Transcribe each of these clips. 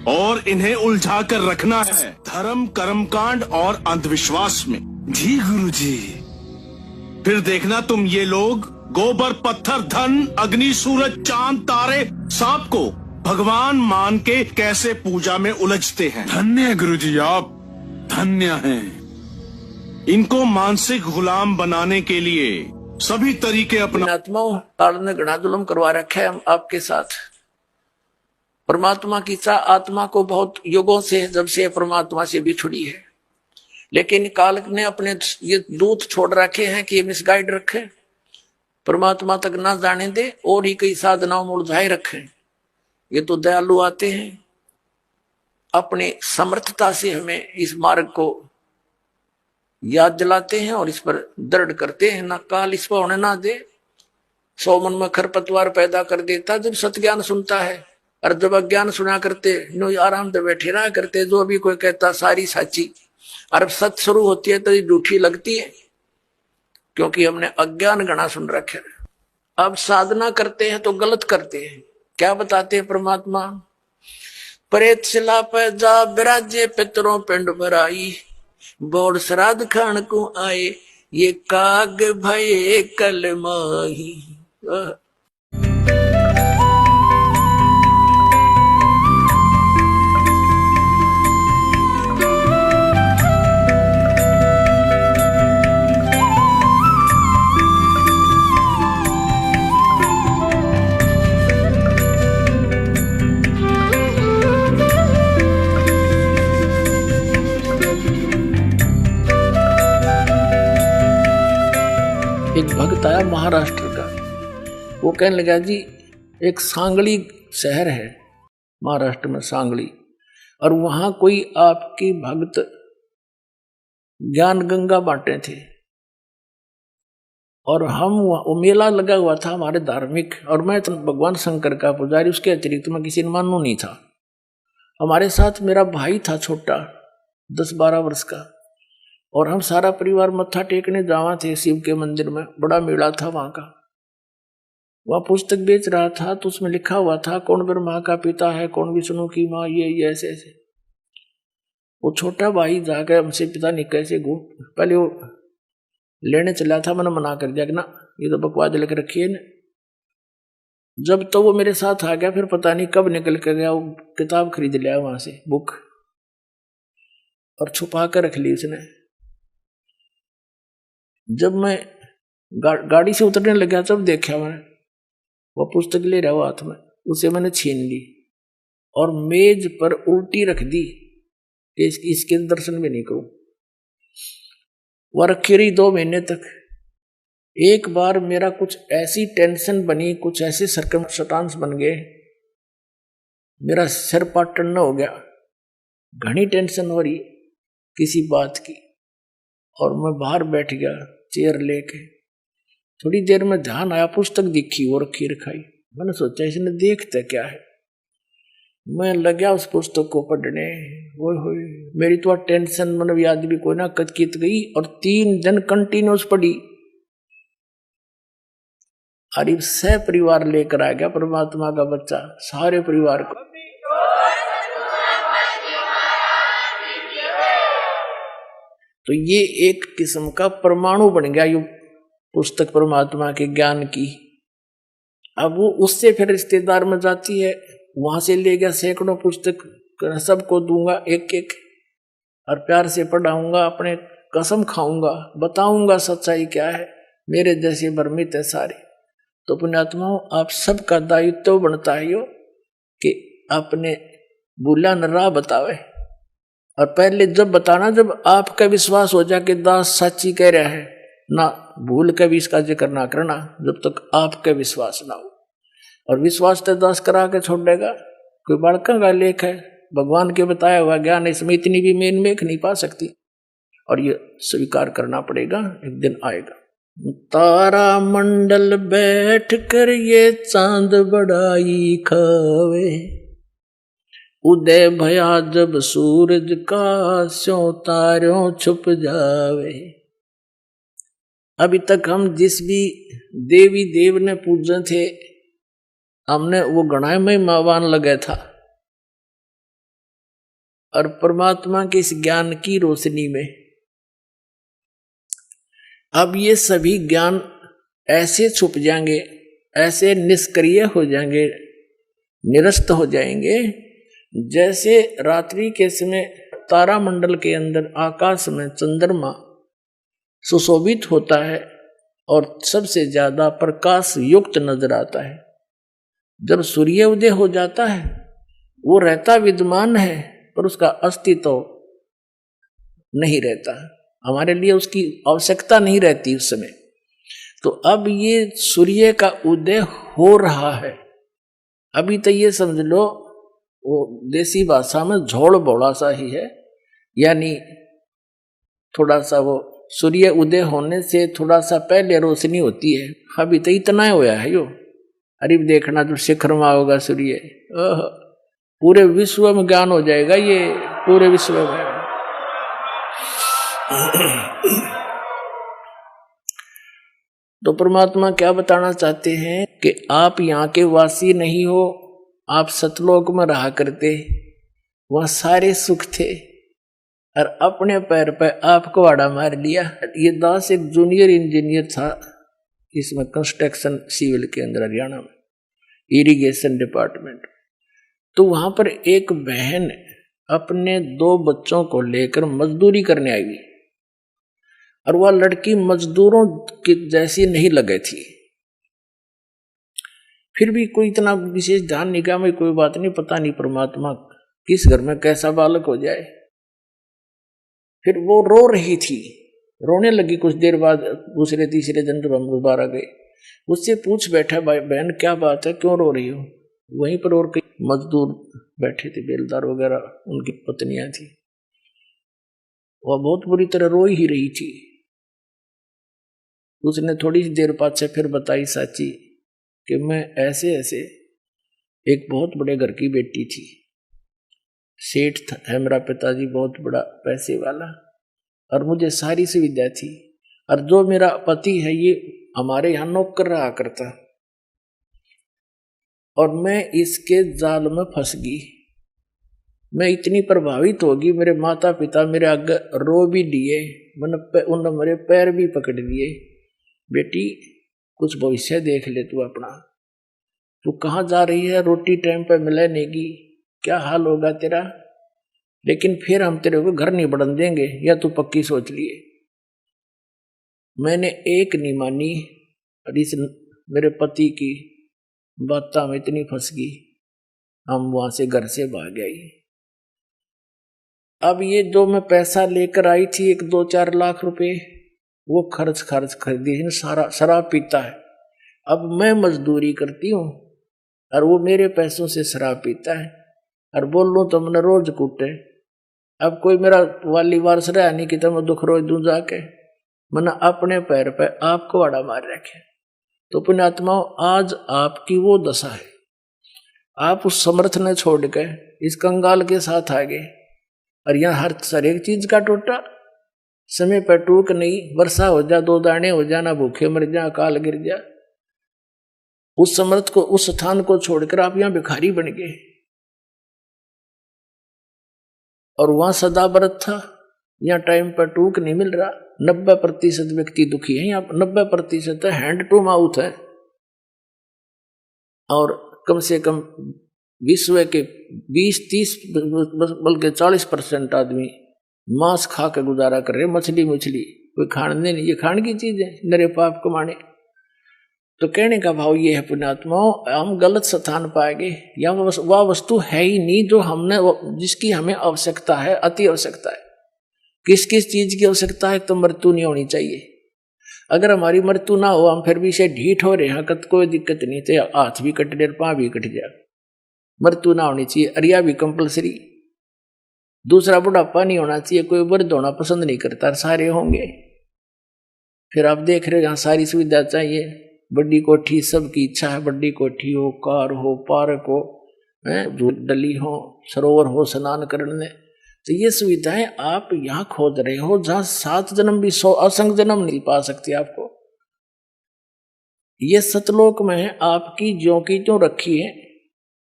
और इन्हें उलझा कर रखना है धर्म, कर्मकांड और अंधविश्वास में। जी गुरुजी। फिर देखना तुम ये लोग गोबर, पत्थर, धन, अग्नि, सूरज, चांद, तारे, सांप को भगवान मान के कैसे पूजा में उलझते हैं। धन्य है गुरुजी, आप धन्य हैं। इनको मानसिक गुलाम बनाने के लिए सभी तरीके अपना। आत्माओं काल ने घना जुल्म करवा रखा है हम आपके साथ। परमात्मा की चाह आत्मा को बहुत युगों से, जब से परमात्मा से बिछुड़ी है, लेकिन काल ने अपने ये दूत छोड़ रखे हैं कि ये मिसगाइड रखे, परमात्मा तक ना जाने दे और ही कई साधनाओं में उलझाए रखे। ये तो दयालु आते हैं, अपनी समर्थता से हमें इस मार्ग को याद दिलाते हैं और इस पर दृढ़ करते हैं। ना काल इस पर होने ना दे। 100 मन में खरपतवार पैदा कर देता जब सत्ज्ञान सुनता है, और जब अज्ञान सुना करते नो आराम से बैठे रहा करते। जो भी कोई कहता सारी साची, और सच शुरू होती है तो ये झूठी लगती है, क्योंकि हमने अज्ञान गणा सुन रखे। अब साधना करते हैं तो गलत करते हैं। क्या बताते हैं परमात्मा? प्रेत शिला पे जा विराजे पितरों पिंड भराई, बोड़ श्राद्ध खान को आए ये काग भये कल माही। एक भक्त आया महाराष्ट्र का, वो कहने लगा जी एक सांगली शहर है महाराष्ट्र में, सांगली, और वहां कोई आपकी भक्त ज्ञान गंगा बांटे थे, और हम वो मेला लगा हुआ था हमारे धार्मिक, और मैं तो भगवान शंकर का पुजारी, उसके अतिरिक्त मैं किसी ने मानू नहीं था। हमारे साथ मेरा भाई था छोटा, 10-12 वर्ष का, और हम सारा परिवार मत्था टेकने जावा थे शिव के मंदिर में। बड़ा मेला था वहां का। वह पुस्तक बेच रहा था तो उसमें लिखा हुआ था कौन ब्रह्मा का पिता है, कौन विष्णु की माँ, ये ऐसे ऐसे। वो छोटा भाई जाकर हमसे पिता नहीं कैसे पहले वो लेने चला था, मैंने मना कर दिया कि ना ये तो बकवास लेकर रखी है ना। जब तो वो मेरे साथ आ गया, फिर पता नहीं कब निकल कर गया, वो किताब खरीद लिया वहां से, बुक, और छुपा कर रख ली उसने। जब मैं गाड़ी से उतरने लगा तब देखा मैंने वो पुस्तक ले रहा हुआ हाथ में, उसे मैंने छीन ली और मेज पर उल्टी रख दी कि इसके दर्शन भी नहीं करूं। वह रखी रही 2 महीने तक। एक बार मेरा कुछ ऐसी टेंशन बनी, कुछ ऐसे सर्कमस्टांस बन गए, मेरा सिर पाटन हो गया, घनी टेंशन हो रही किसी बात की, और मैं बाहर बैठ गया चेयर लेके। थोड़ी देर में ध्यान आया, पुस्तक दिखी वो रखी रखाई। मैंने सोचा इसने देखता क्या है, मैं लग गया उस पुस्तक को पढ़ने। वो मेरी तो टेंशन मतलब याद भी कोई ना कचकित गई, और 3 दिन कंटिन्यूस पढ़ी। अरे सह परिवार लेकर आ गया परमात्मा का बच्चा, सारे परिवार को। तो ये एक किस्म का परमाणु बन गया ये पुस्तक परमात्मा के ज्ञान की। अब वो उससे फिर रिश्तेदार में जाती है, वहां से ले गया सैकड़ों पुस्तक, सबको दूंगा एक एक, और प्यार से पढ़ाऊंगा, अपने कसम खाऊंगा, बताऊंगा सच्चाई क्या है। मेरे जैसे भ्रमित है सारे। तो पुण्यात्माओं, आप सबका दायित्व बनता है यो कि अपने भूला न राह बतावे, और पहले जब बताना जब आपका विश्वास हो जाए कि दास सच्ची कह रहा है, ना भूल के भी इसका जिक्र ना करना जब तक आपका विश्वास ना हो। और विश्वास तो दास करा के छोड़ देगा। कोई बड़का का लेख है, भगवान के बताया हुआ ज्ञान, इसमें इतनी भी मेन मेख नहीं पा सकती, और ये स्वीकार करना पड़ेगा, एक दिन आएगा। तारा मंडल बैठ कर ये चांद बड़ाई खावे, उदय भया जब सूरज का स्यों तारों छुप जावे। अभी तक हम जिस भी देवी देव ने पूजे थे, हमने वो गणाए में मावान लगे था, और परमात्मा के इस ज्ञान की रोशनी में अब ये सभी ज्ञान ऐसे छुप जाएंगे, ऐसे निष्क्रिय हो जाएंगे, निरस्त हो जाएंगे, जैसे रात्रि के समय तारामंडल के अंदर आकाश में चंद्रमा सुशोभित होता है और सबसे ज्यादा प्रकाश युक्त नजर आता है। जब सूर्य उदय हो जाता है वो रहता विद्यमान है पर उसका अस्तित्व नहीं रहता, हमारे लिए उसकी आवश्यकता नहीं रहती उस समय। तो अब ये सूर्य का उदय हो रहा है। अभी तो ये समझ लो वो देसी भाषा में झोल बोला सा ही है, यानी थोड़ा सा वो सूर्य उदय होने से थोड़ा सा पहले रोशनी होती है। अभी तो इतना ही होया है यो। अरे देखना जो शिखर में होगा सूर्य, पूरे विश्व में ज्ञान हो जाएगा ये, पूरे विश्व में। तो परमात्मा क्या बताना चाहते हैं कि आप यहाँ के वासी नहीं हो, आप सतलोक में रहा करते, वहां सारे सुख थे और अपने पैर पर आपको वाड़ा मार लिया। ये दास एक जूनियर इंजीनियर था इसमें कंस्ट्रक्शन सिविल के अंदर हरियाणा में, इरिगेशन डिपार्टमेंट। तो वहां पर एक बहन अपने 2 बच्चों को लेकर मजदूरी करने आई और वह लड़की मजदूरों की जैसी नहीं लगे थी। फिर भी कोई इतना विशेष ध्यान नहीं किया, कोई बात नहीं, पता नहीं परमात्मा किस घर में कैसा बालक हो जाए। फिर वो रो रही थी, रोने लगी। कुछ देर बाद दूसरे तीसरे दिन जब हम दोबारा गए, उससे पूछ बैठा, भाई बहन क्या बात है, क्यों रो रही हो? वहीं पर और कई मजदूर बैठे थे, बेलदार वगैरह, उनकी पत्नियां थी। वह बहुत बुरी तरह रो ही रही थी। उसने थोड़ी देर बाद से फिर बताई साची कि मैं ऐसे ऐसे एक बहुत बड़े घर की बेटी थी, सेठ था है मेरा पिताजी, बहुत बड़ा पैसे वाला, और मुझे सारी सुविधा थी। और जो मेरा पति है ये हमारे यहाँ नौकर रहा करता और मैं इसके जाल में फंस गई। मैं इतनी प्रभावित होगी, मेरे माता पिता मेरे आगे रो भी दिए, उन्होंने मेरे पैर भी पकड़ लिए, बेटी कुछ भविष्य देख ले तू अपना, तू कहाँ जा रही है, रोटी टाइम पे मिले नहीं, क्या हाल होगा तेरा, लेकिन फिर हम तेरे को घर नहीं बढ़न देंगे, या तू पक्की सोच लिए। मैंने एक नहीं मानी और इस मेरे पति की बातों में इतनी फंस गई, हम वहां से घर से भाग गई। अब ये जो मैं पैसा लेकर आई थी 1-2-4 लाख रुपए, वो खर्च कर दिए, सारा शराब पीता है। अब मैं मजदूरी करती हूँ और वो मेरे पैसों से शराब पीता है, और बोल लूँ तो मैंने रोज कूटे। अब कोई मेरा वाली वारस रहा नहीं कि तो मैं दुख रोज दूं जाके, मैंने अपने पैर पे आपको वाड़ा मार रखे। तो पुण्यात्माओं, आज आपकी वो दशा है, आप उस समर्थ ने छोड़ के इस कंगाल के साथ आ गए, और यहाँ हर एक चीज का टोटा, समय पर टूक नहीं, वर्षा हो जा 2 दाने हो जा, ना भूखे मर जा, अकाल गिर जा। उस समर्थ को, उस स्थान को छोड़कर आप यहाँ भिखारी बन गए, और वहां सदा व्रत था, यहाँ टाइम पर टूक नहीं मिल रहा। 90% व्यक्ति दुखी है, यहाँ 90% हैंड टू माउथ है, और कम से कम विश्व के 20-30 बल्कि 40% आदमी मांस खा के गुजारा कर रहे, मछली कोई खाने नहीं, ये खाने की चीज है, नरे पाप कमाने। तो कहने का भाव ये है पुण्यात्माओं, हम गलत स्थान पाएंगे, या वह वस्तु है ही नहीं जो हमने, जिसकी हमें आवश्यकता है, अति आवश्यकता है। किस किस चीज की आवश्यकता है? तो मृत्यु नहीं होनी चाहिए। अगर हमारी मृत्यु ना हो, हम फिर भी से ढीठ हो रहे हैं, कोई दिक्कत नहीं, तो हाथ भी कट जाए, पाँव भी कट जाए, मृत्यु ना होनी चाहिए। अरिया भी कंपल्सरी। दूसरा, बुढ़ापा नहीं होना चाहिए, कोई वृद्ध होना पसंद नहीं करता, सारे होंगे। फिर आप देख रहे हो यहाँ सारी सुविधा चाहिए, बड़ी कोठी, सबकी इच्छा है बड़ी कोठी हो, कार हो, पार्क हो, डली हो, सरोवर हो स्नान करने। तो ये सुविधाएं आप यहाँ खोज रहे हो, जहां 7 जन्म भी 100 असंख्य जन्म नहीं पा सकती आपको। ये सतलोक में है, आपकी ज्यों की त्यों रखी है,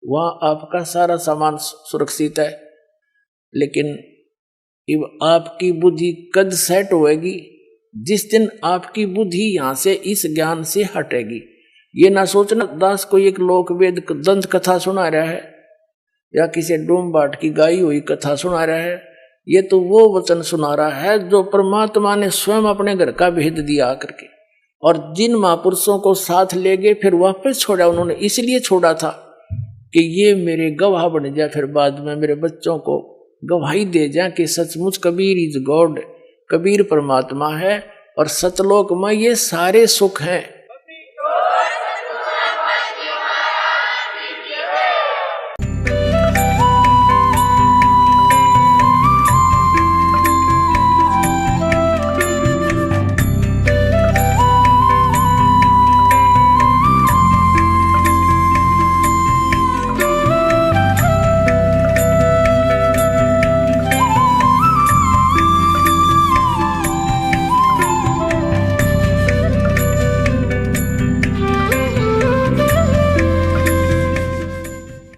वहां आपका सारा सामान सुरक्षित है। लेकिन अब आपकी बुद्धि कद सेट होएगी जिस दिन आपकी बुद्धि यहां से इस ज्ञान से हटेगी। ये ना सोचना दास को एक लोक वेद दंत कथा सुना रहा है या किसी डोम बाट की गाई हुई कथा सुना रहा है। ये तो वो वचन सुना रहा है जो परमात्मा ने स्वयं अपने घर का भेद दिया करके, और जिन महापुरुषों को साथ ले गए फिर वापस छोड़ा उन्होंने, इसलिए छोड़ा था कि ये मेरे गवाह बन जाए, फिर बाद में मेरे बच्चों को गवाही दे जाए कि सचमुच कबीर इज गॉड, कबीर परमात्मा है और सतलोक में ये सारे सुख हैं।